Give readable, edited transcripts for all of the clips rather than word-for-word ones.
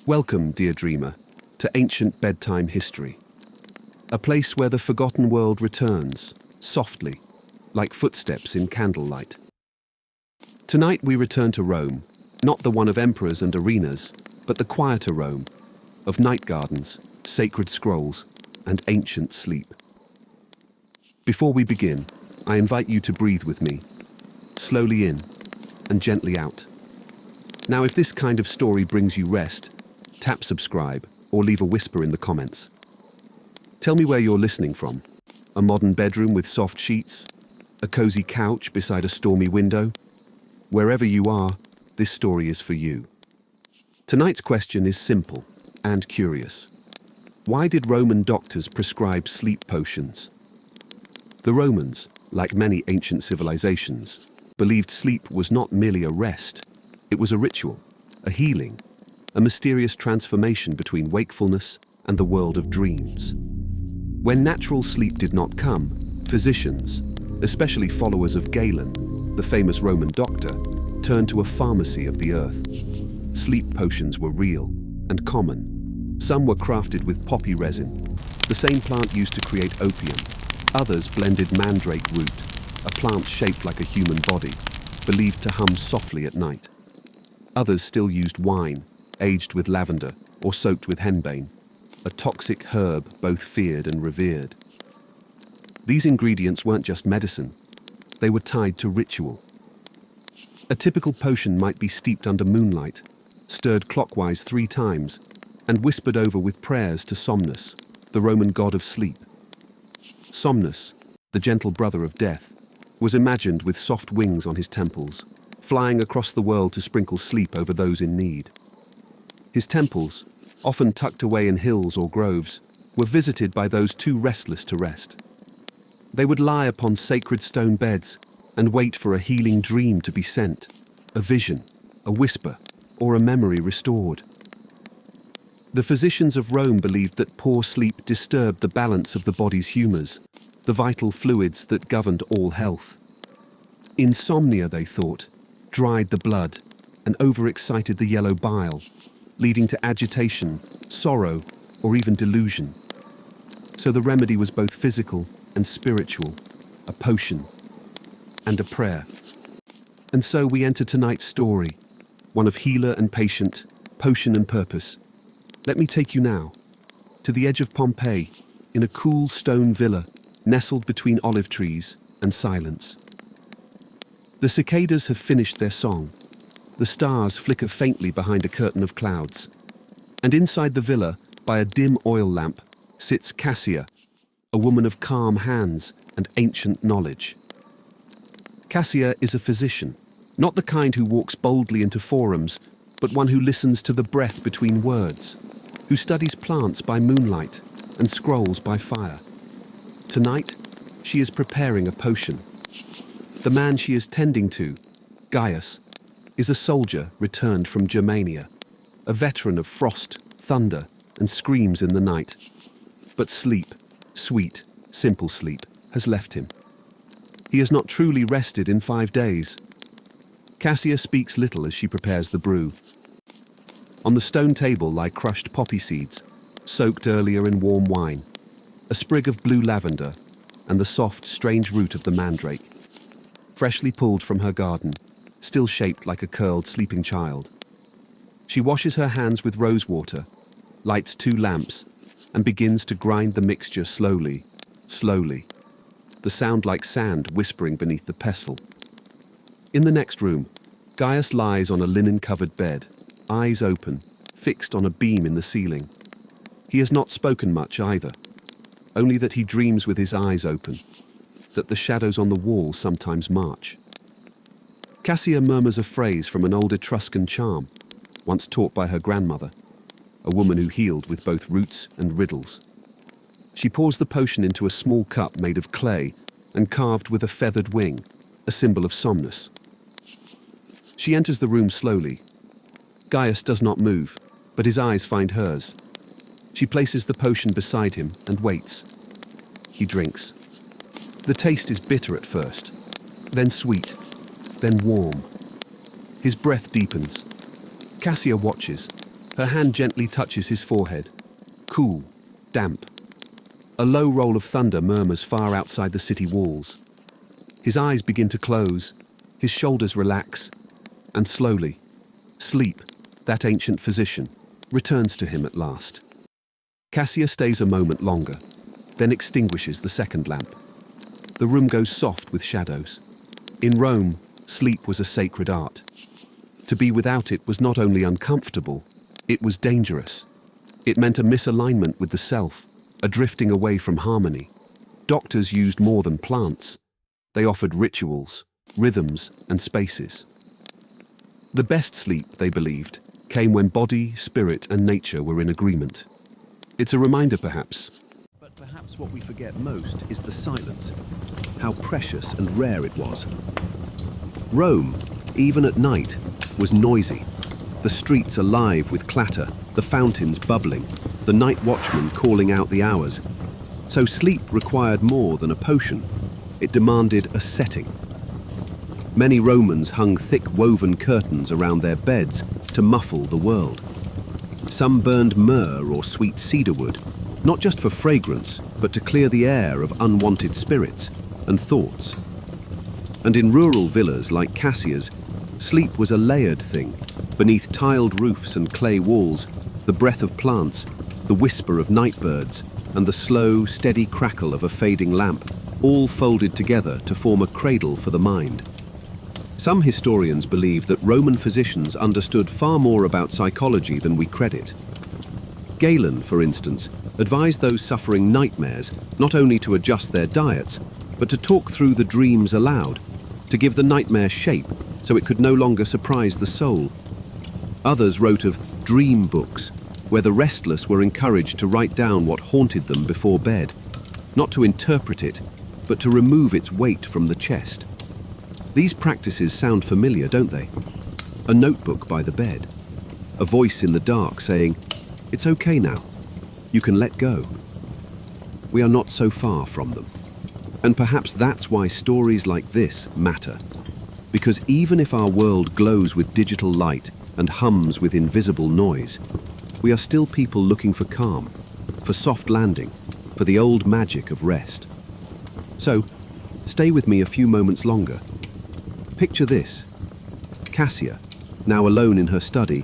Welcome, dear dreamer, to ancient bedtime history, a place where the forgotten world returns, softly, like footsteps in candlelight. Tonight we return to Rome, not the one of emperors and arenas, but the quieter Rome, of night gardens, sacred scrolls, and ancient sleep. Before we begin, I invite you to breathe with me, slowly in and gently out. Now, if this kind of story brings you rest, tap subscribe or leave a whisper in the comments. Tell me where you're listening from. A modern bedroom with soft sheets? A cozy couch beside a stormy window? Wherever you are, this story is for you. Tonight's question is simple and curious. Why did Roman doctors prescribe sleep potions? The Romans, like many ancient civilizations, believed sleep was not merely a rest. It was a ritual, a healing, a mysterious transformation between wakefulness and the world of dreams. When natural sleep did not come, physicians, especially followers of Galen, the famous Roman doctor, turned to a pharmacy of the earth. Sleep potions were real and common. Some were crafted with poppy resin, the same plant used to create opium. Others blended mandrake root, a plant shaped like a human body, believed to hum softly at night. Others still used wine, aged with lavender or soaked with henbane, a toxic herb both feared and revered. These ingredients weren't just medicine, they were tied to ritual. A typical potion might be steeped under moonlight, stirred clockwise 3 times, and whispered over with prayers to Somnus, the Roman god of sleep. Somnus, the gentle brother of death, was imagined with soft wings on his temples, flying across the world to sprinkle sleep over those in need. His temples, often tucked away in hills or groves, were visited by those too restless to rest. They would lie upon sacred stone beds and wait for a healing dream to be sent, a vision, a whisper, or a memory restored. The physicians of Rome believed that poor sleep disturbed the balance of the body's humors, the vital fluids that governed all health. Insomnia, they thought, dried the blood and overexcited the yellow bile, leading to agitation, sorrow, or even delusion. So the remedy was both physical and spiritual, a potion and a prayer. And so we enter tonight's story, one of healer and patient, potion and purpose. Let me take you now to the edge of Pompeii, in a cool stone villa nestled between olive trees and silence. The cicadas have finished their song. The stars flicker faintly behind a curtain of clouds. And inside the villa, by a dim oil lamp, sits Cassia, a woman of calm hands and ancient knowledge. Cassia is a physician, not the kind who walks boldly into forums, but one who listens to the breath between words, who studies plants by moonlight and scrolls by fire. Tonight, she is preparing a potion. The man she is tending to, Gaius, is a soldier returned from Germania, a veteran of frost, thunder, and screams in the night. But sleep, sweet, simple sleep, has left him. He has not truly rested in 5 days. Cassia speaks little as she prepares the brew. On the stone table lie crushed poppy seeds, soaked earlier in warm wine, a sprig of blue lavender, and the soft, strange root of the mandrake, freshly pulled from her garden, still shaped like a curled sleeping child. She washes her hands with rose water, lights 2 lamps, and begins to grind the mixture slowly, slowly, the sound like sand whispering beneath the pestle. In the next room, Gaius lies on a linen-covered bed, eyes open, fixed on a beam in the ceiling. He has not spoken much either, only that he dreams with his eyes open, that the shadows on the wall sometimes march. Cassia murmurs a phrase from an old Etruscan charm, once taught by her grandmother, a woman who healed with both roots and riddles. She pours the potion into a small cup made of clay and carved with a feathered wing, a symbol of Somnus. She enters the room slowly. Gaius does not move, but his eyes find hers. She places the potion beside him and waits. He drinks. The taste is bitter at first, then sweet, then warm. His breath deepens. Cassia watches, Her hand gently touches his forehead. Cool, damp. A low roll of thunder murmurs far outside the city walls. His eyes begin to close, his shoulders relax, and slowly, sleep, that ancient physician, returns to him at last. Cassia stays a moment longer, then extinguishes the second lamp. The room goes soft with shadows. In Rome, sleep was a sacred art. To be without it was not only uncomfortable, it was dangerous. It meant a misalignment with the self, a drifting away from harmony. Doctors used more than plants. They offered rituals, rhythms, and spaces. The best sleep, they believed, came when body, spirit, and nature were in agreement. It's a reminder, perhaps. But perhaps what we forget most is the silence, how precious and rare it was. Rome, even at night, was noisy. The streets alive with clatter, the fountains bubbling, the night watchman calling out the hours. So sleep required more than a potion. It demanded a setting. Many Romans hung thick woven curtains around their beds to muffle the world. Some burned myrrh or sweet cedarwood, not just for fragrance, but to clear the air of unwanted spirits and thoughts. And in rural villas like Cassia's, sleep was a layered thing. Beneath tiled roofs and clay walls, the breath of plants, the whisper of night birds, and the slow, steady crackle of a fading lamp, all folded together to form a cradle for the mind. Some historians believe that Roman physicians understood far more about psychology than we credit. Galen, for instance, advised those suffering nightmares not only to adjust their diets, but to talk through the dreams aloud, to give the nightmare shape so it could no longer surprise the soul. Others wrote of dream books, where the restless were encouraged to write down what haunted them before bed, not to interpret it, but to remove its weight from the chest. These practices sound familiar, don't they? A notebook by the bed, a voice in the dark saying, "It's okay now, you can let go." We are not so far from them. And perhaps that's why stories like this matter. Because even if our world glows with digital light and hums with invisible noise, we are still people looking for calm, for soft landing, for the old magic of rest. So, stay with me a few moments longer. Picture this. Cassia, now alone in her study,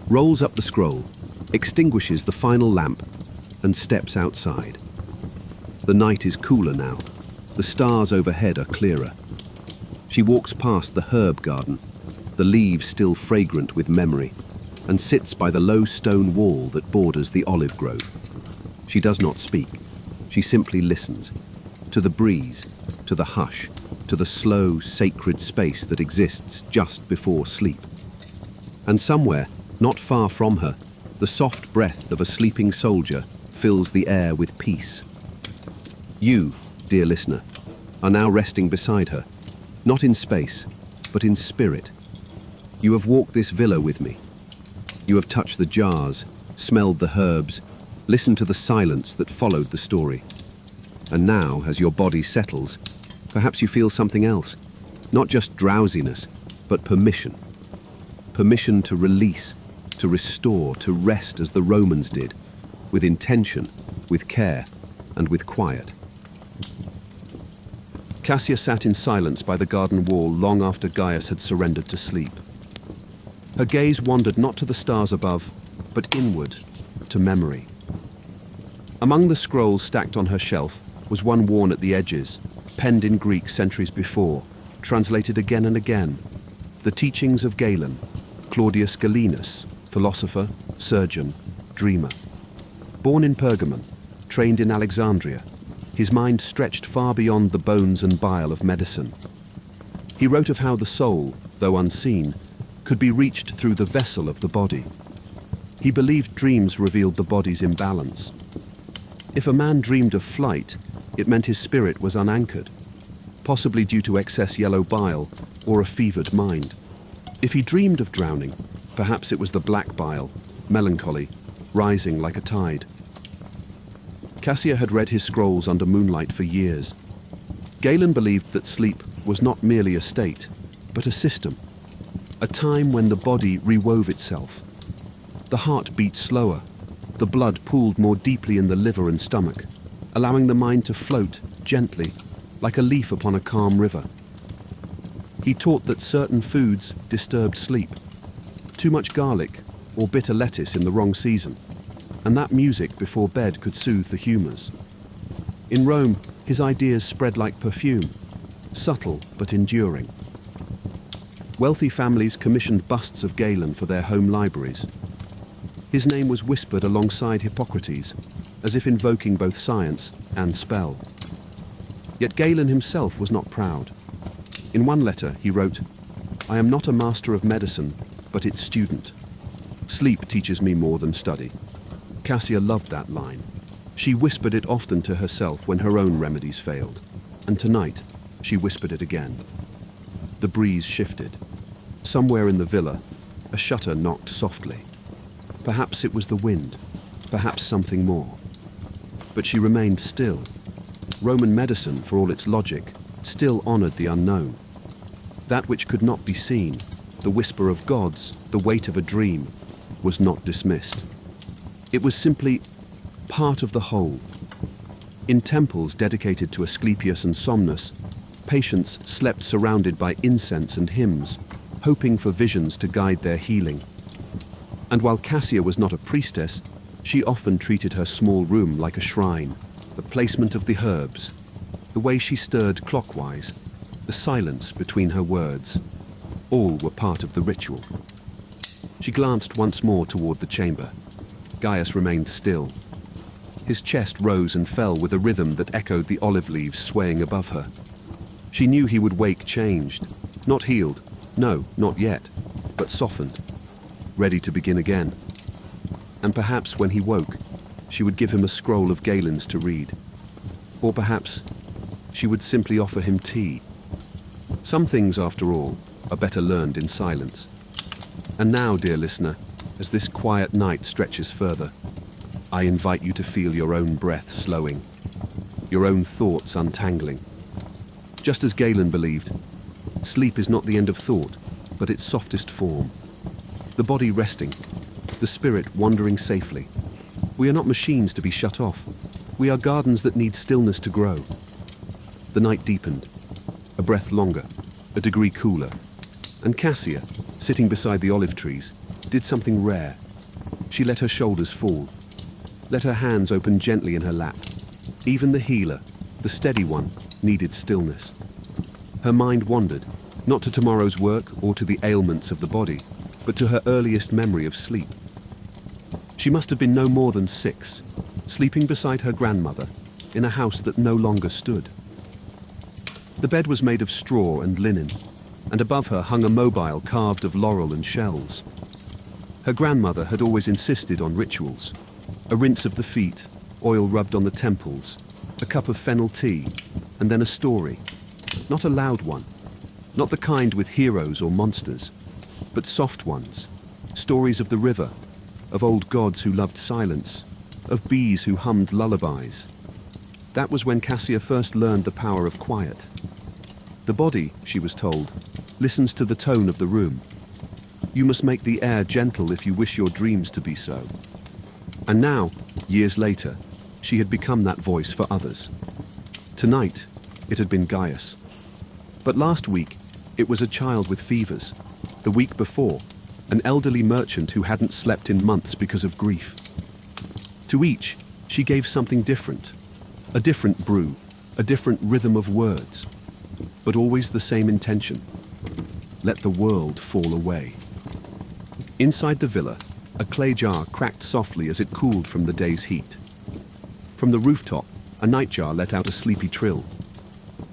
rolls up the scroll, extinguishes the final lamp, and steps outside. The night is cooler now. The stars overhead are clearer. She walks past the herb garden, the leaves still fragrant with memory, and sits by the low stone wall that borders the olive grove. She does not speak. She simply listens, to the breeze, to the hush, to the slow, sacred space that exists just before sleep. And somewhere, not far from her, the soft breath of a sleeping soldier fills the air with peace. You, dear listener, are now resting beside her, not in space, but in spirit. You have walked this villa with me. You have touched the jars, smelled the herbs, listened to the silence that followed the story. And now, as your body settles, perhaps you feel something else, not just drowsiness, but permission. Permission to release, to restore, to rest as the Romans did, with intention, with care, and with quiet. Cassia sat in silence by the garden wall long after Gaius had surrendered to sleep. Her gaze wandered not to the stars above, but inward, to memory. Among the scrolls stacked on her shelf was one worn at the edges, penned in Greek centuries before, translated again and again, the teachings of Galen, Claudius Galenus, philosopher, surgeon, dreamer. Born in Pergamon, trained in Alexandria, his mind stretched far beyond the bones and bile of medicine. He wrote of how the soul, though unseen, could be reached through the vessel of the body. He believed dreams revealed the body's imbalance. If a man dreamed of flight, it meant his spirit was unanchored, possibly due to excess yellow bile or a fevered mind. If he dreamed of drowning, perhaps it was the black bile, melancholy, rising like a tide. Cassia had read his scrolls under moonlight for years. Galen believed that sleep was not merely a state, but a system, a time when the body rewove itself. The heart beat slower. The blood pooled more deeply in the liver and stomach, allowing the mind to float gently, like a leaf upon a calm river. He taught that certain foods disturbed sleep. Too much garlic or bitter lettuce in the wrong season, and that music before bed could soothe the humours. In Rome, his ideas spread like perfume, subtle but enduring. Wealthy families commissioned busts of Galen for their home libraries. His name was whispered alongside Hippocrates, as if invoking both science and spell. Yet Galen himself was not proud. In one letter he wrote, "I am not a master of medicine, but its student. Sleep teaches me more than study." Cassia loved that line. She whispered it often to herself when her own remedies failed, and tonight she whispered it again. The breeze shifted. Somewhere in the villa, a shutter knocked softly. Perhaps it was the wind, perhaps something more. But she remained still. Roman medicine, for all its logic, still honored the unknown. That which could not be seen, the whisper of gods, the weight of a dream, was not dismissed. It was simply part of the whole. In temples dedicated to Asclepius and Somnus, patients slept surrounded by incense and hymns, hoping for visions to guide their healing. And while Cassia was not a priestess, she often treated her small room like a shrine. The placement of the herbs, the way she stirred clockwise, the silence between her words, all were part of the ritual. She glanced once more toward the chamber. Gaius remained still. His chest rose and fell with a rhythm that echoed the olive leaves swaying above her. She knew he would wake changed, not healed, no, not yet, but softened, ready to begin again. And perhaps when he woke, she would give him a scroll of Galen's to read. Or perhaps she would simply offer him tea. Some things, after all, are better learned in silence. And now, dear listener, as this quiet night stretches further, I invite you to feel your own breath slowing, your own thoughts untangling. Just as Galen believed, sleep is not the end of thought, but its softest form. The body resting, the spirit wandering safely. We are not machines to be shut off. We are gardens that need stillness to grow. The night deepened, a breath longer, a degree cooler, and Cassia, sitting beside the olive trees, did something rare. She let her shoulders fall, let her hands open gently in her lap. Even the healer, the steady one, needed stillness. Her mind wandered, not to tomorrow's work or to the ailments of the body, but to her earliest memory of sleep. She must have been no more than 6, sleeping beside her grandmother in a house that no longer stood. The bed was made of straw and linen, and above her hung a mobile carved of laurel and shells. Her grandmother had always insisted on rituals: a rinse of the feet, oil rubbed on the temples, a cup of fennel tea, and then a story. Not a loud one, not the kind with heroes or monsters, but soft ones, stories of the river, of old gods who loved silence, of bees who hummed lullabies. That was when Cassia first learned the power of quiet. The body, she was told, listens to the tone of the room. You must make the air gentle if you wish your dreams to be so. And now, years later, she had become that voice for others. Tonight, it had been Gaius. But last week, it was a child with fevers. The week before, an elderly merchant who hadn't slept in months because of grief. To each, she gave something different. A different brew, a different rhythm of words, but always the same intention: let the world fall away. Inside the villa, a clay jar cracked softly as it cooled from the day's heat. From the rooftop, a nightjar let out a sleepy trill.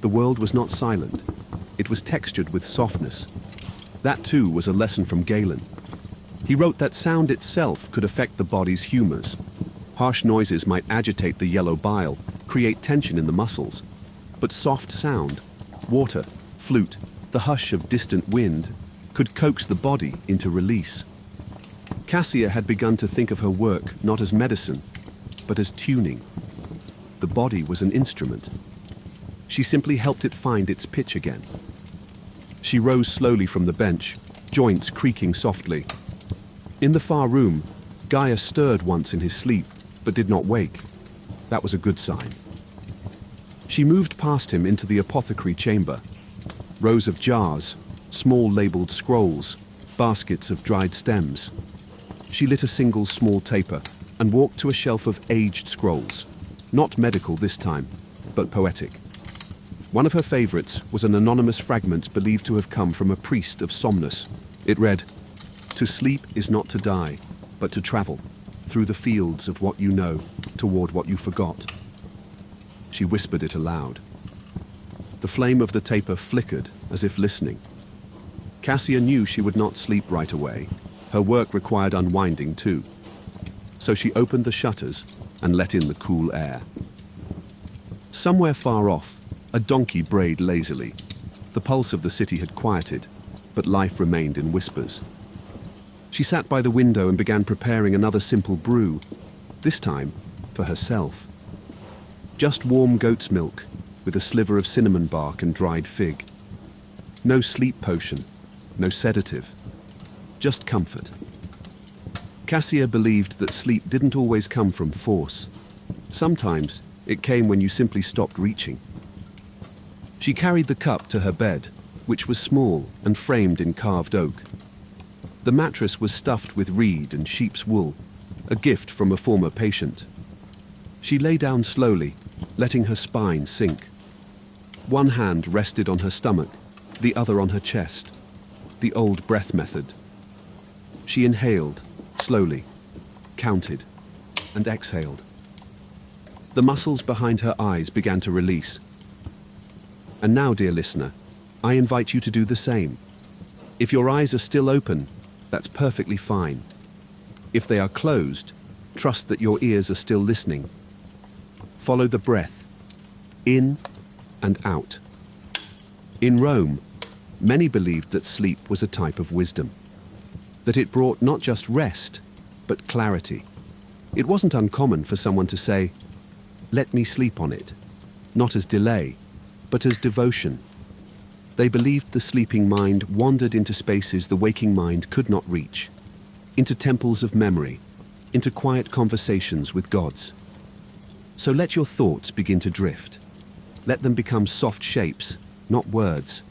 The world was not silent. It was textured with softness. That too was a lesson from Galen. He wrote that sound itself could affect the body's humors. Harsh noises might agitate the yellow bile, create tension in the muscles. But soft sound, water, flute, the hush of distant wind, could coax the body into release. Cassia had begun to think of her work not as medicine, but as tuning. The body was an instrument. She simply helped it find its pitch again. She rose slowly from the bench, joints creaking softly. In the far room, Gaia stirred once in his sleep, but did not wake. That was a good sign. She moved past him into the apothecary chamber. Rows of jars, small labeled scrolls, baskets of dried stems. She lit a single small taper and walked to a shelf of aged scrolls. Not medical this time, but poetic. One of her favorites was an anonymous fragment believed to have come from a priest of Somnus. It read, "To sleep is not to die, but to travel through the fields of what you know toward what you forgot." She whispered it aloud. The flame of the taper flickered as if listening. Cassia knew she would not sleep right away. Her work required unwinding too. So she opened the shutters and let in the cool air. Somewhere far off, a donkey brayed lazily. The pulse of the city had quieted, but life remained in whispers. She sat by the window and began preparing another simple brew, this time for herself. Just warm goat's milk with a sliver of cinnamon bark and dried fig. No sleep potion, no sedative, just comfort. Cassia believed that sleep didn't always come from force. Sometimes it came when you simply stopped reaching. She carried the cup to her bed, which was small and framed in carved oak. The mattress was stuffed with reed and sheep's wool, a gift from a former patient. She lay down slowly, letting her spine sink. One hand rested on her stomach, the other on her chest. The old breath method. She inhaled, slowly, counted, and exhaled. The muscles behind her eyes began to release. And now, dear listener, I invite you to do the same. If your eyes are still open, that's perfectly fine. If they are closed, trust that your ears are still listening. Follow the breath, in and out. In Rome, many believed that sleep was a type of wisdom, that it brought not just rest, but clarity. It wasn't uncommon for someone to say, "Let me sleep on it," not as delay, but as devotion. They believed the sleeping mind wandered into spaces the waking mind could not reach, into temples of memory, into quiet conversations with gods. So let your thoughts begin to drift. Let them become soft shapes, not words.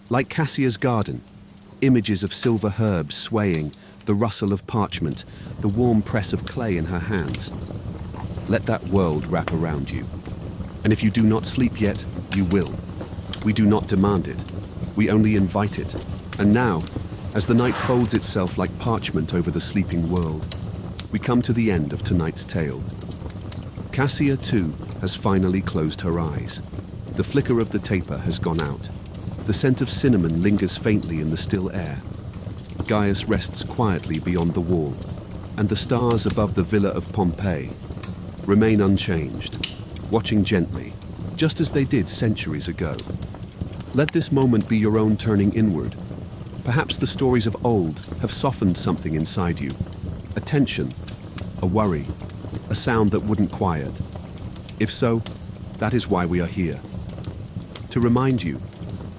Like Cassia's garden, images of silver herbs swaying, the rustle of parchment, the warm press of clay in her hands. Let that world wrap around you. And if you do not sleep yet, you will. We do not demand it. We only invite it. And now, as the night folds itself like parchment over the sleeping world, we come to the end of tonight's tale. Cassia, too, has finally closed her eyes. The flicker of the taper has gone out. The scent of cinnamon lingers faintly in the still air. Gaius rests quietly beyond the wall, and the stars above the villa of Pompeii remain unchanged, watching gently, just as they did centuries ago. Let this moment be your own turning inward. Perhaps the stories of old have softened something inside you, a tension, a worry, a sound that wouldn't quiet. If so, that is why we are here. To remind you,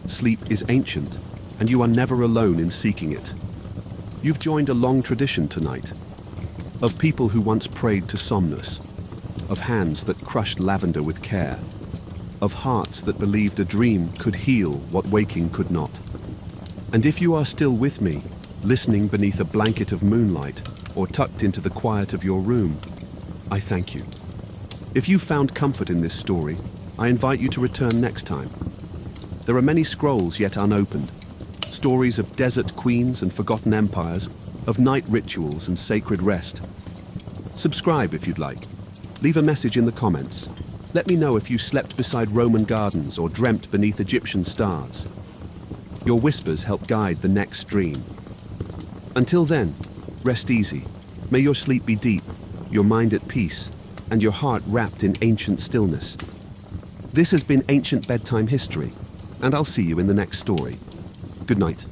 sleep is ancient, and you are never alone in seeking it. You've joined a long tradition tonight, of people who once prayed to Somnus, of hands that crushed lavender with care, of hearts that believed a dream could heal what waking could not. And if you are still with me, listening beneath a blanket of moonlight or tucked into the quiet of your room, I thank you. If you found comfort in this story, I invite you to return next time. There are many scrolls yet unopened, stories of desert queens and forgotten empires, of night rituals and sacred rest. Subscribe if you'd like. Leave a message in the comments. Let me know if you slept beside Roman gardens or dreamt beneath Egyptian stars. Your whispers help guide the next dream. Until then, rest easy. May your sleep be deep, your mind at peace, and your heart wrapped in ancient stillness. This has been Ancient Bedtime History, and I'll see you in the next story. Good night.